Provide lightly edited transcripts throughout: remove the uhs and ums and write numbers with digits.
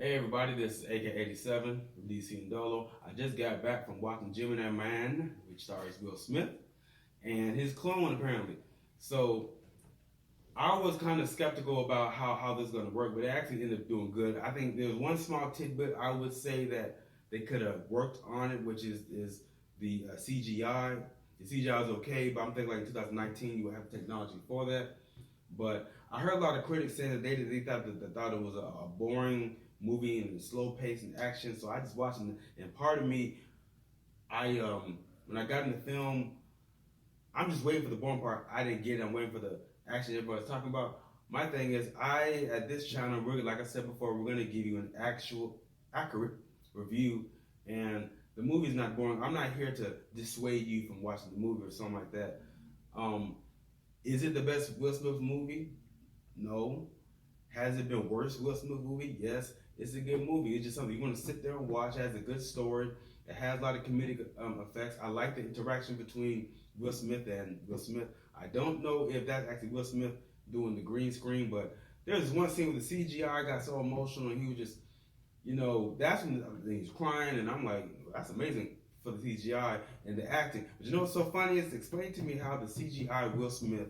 Hey everybody, this is AK87 from DCNDOLO. I just got back from watching Gemini Man, which stars Will Smith, and his clone apparently. So I was kind of skeptical about how this is going to work, but it actually ended up doing good. I think there's one small tidbit I would say that they could have worked on it, which is the CGI. The CGI is okay, but I'm thinking like in 2019 you would have technology for that. But I heard a lot of critics saying that they thought it was a boring movie and slow pace and action. So I just watched it, and part of me, when I got in the film, I'm just waiting for the boring part. I didn't get it. I'm waiting for the action everybody's talking about. My thing is, at this channel, we're like I said before, we're gonna give you an accurate review, and the movie's not boring. I'm not here to dissuade you from watching the movie or something like that. Is it the best Will Smith movie? No. Has it been worse Will Smith movie? Yes. It's a good movie. It's just something you want to sit there and watch. It has a good story. It has a lot of comedic effects. I like the interaction between Will Smith and Will Smith. I don't know if that's actually Will Smith doing the green screen, but there's one scene with the CGI got so emotional, and he was just, that's when he was crying, and I'm like, that's amazing for the CGI and the acting. But you know what's so funny is, explain to me how the CGI Will Smith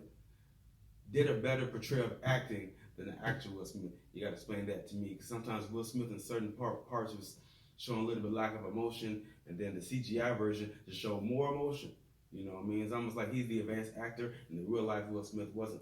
did a better portrayal of acting than the actual Will Smith. You got to explain that to me, because sometimes Will Smith in certain parts was showing a little bit lack of emotion, and then the CGI version just showed more emotion. You know what I mean? It's almost like he's the advanced actor, and the real life Will Smith wasn't.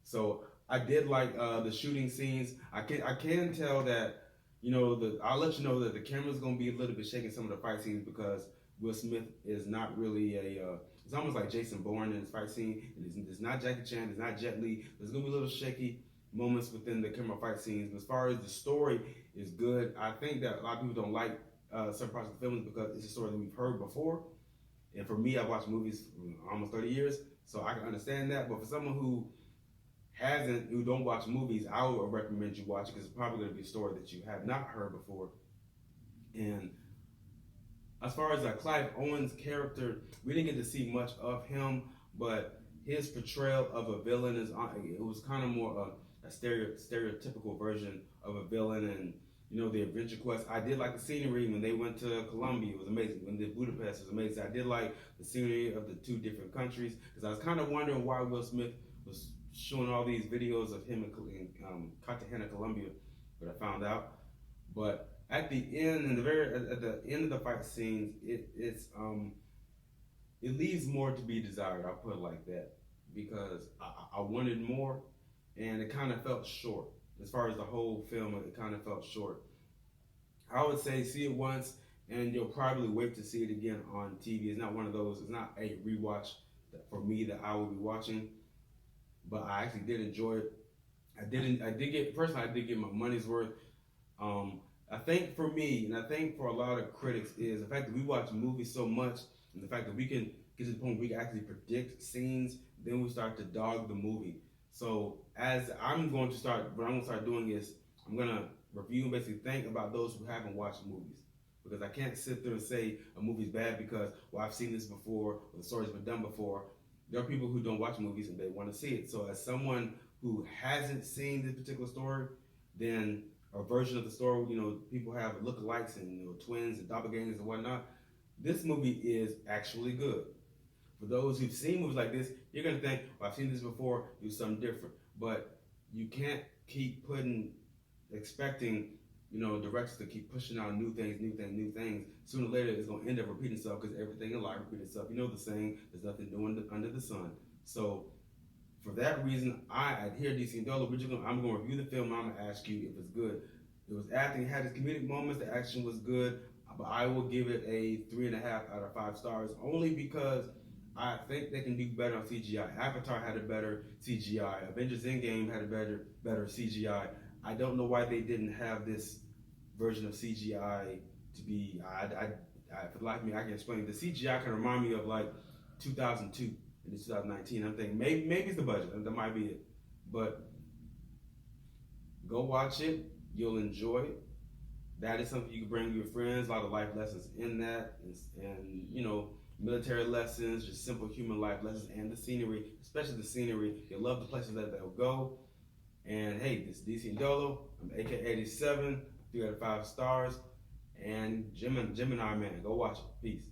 So I did like the shooting scenes. I can tell that, I'll let you know that the camera's gonna be a little bit shaking some of the fight scenes, because Will Smith is not really it's almost like Jason Bourne in his fight scene. It's not Jackie Chan, it's not Jet Li. There's gonna be a little shaky moments within the camera fight scenes. But as far as the story is good, I think that a lot of people don't like certain parts of the films because it's a story that we've heard before. And for me, I've watched movies for almost 30 years, so I can understand that. But for someone who don't watch movies, I would recommend you watch it, because it's probably going to be a story that you have not heard before. And as far as Clive Owen's character, we didn't get to see much of him, but his portrayal of a villain it was kind of more a stereotypical version of a villain. And the adventure quest, I did like the scenery when they went to Colombia. It was amazing. When they did Budapest, it was amazing. I did like the scenery of the two different countries, because I was kind of wondering why Will Smith was showing all these videos of him in Cartagena, Colombia, but I found out. But at the end, at the end of the fight scenes, it leaves more to be desired. I'll put it like that, because I wanted more, and it kind of felt short. As far as the whole film, it kind of felt short. I would say see it once, and you'll probably wait to see it again on TV. It's not one of those. It's not a rewatch for me that I will be watching. But I actually did enjoy it. I did get my money's worth. I think for me, and I think for a lot of critics, is the fact that we watch movies so much, and the fact that we can get to the point where we can actually predict scenes, then we start to dog the movie. So what I'm going to start doing is, I'm going to review and basically think about those who haven't watched movies. Because I can't sit there and say a movie's bad because, well, I've seen this before, or the story's been done before. There are people who don't watch movies and they want to see it. So as someone who hasn't seen this particular story, then a version of the story, people have lookalikes and twins and doppelgangers and whatnot. This movie is actually good. For those who've seen movies like this, you're gonna think, well, I've seen this before, do something different. But you can't keep expecting, directors to keep pushing out new things. Sooner or later, it's gonna end up repeating itself, because everything in life repeats itself. You know the saying, there's nothing new under the sun. So for that reason, here at DCNDOLO, I'm gonna review the film, and I'm gonna ask you if it's good. It was acting, it had its comedic moments, the action was good, but I will give it a 3.5 out of 5 stars, only because I think they can do better on CGI. Avatar had a better CGI. Avengers Endgame had a better CGI. I don't know why they didn't have this version of CGI to be. For the life of me, I can explain. The CGI can remind me of like 2002 and 2019. I'm thinking maybe it's the budget. That might be it. But go watch it. You'll enjoy it. That is something you can bring your friends. A lot of life lessons in that, and military lessons, just simple human life lessons, and the scenery, especially the scenery. You'll love the places that they'll go. And hey, this is DCNDOLO. I'm AK87. 3 out of 5 stars. And Gemini Man, go watch it. Peace.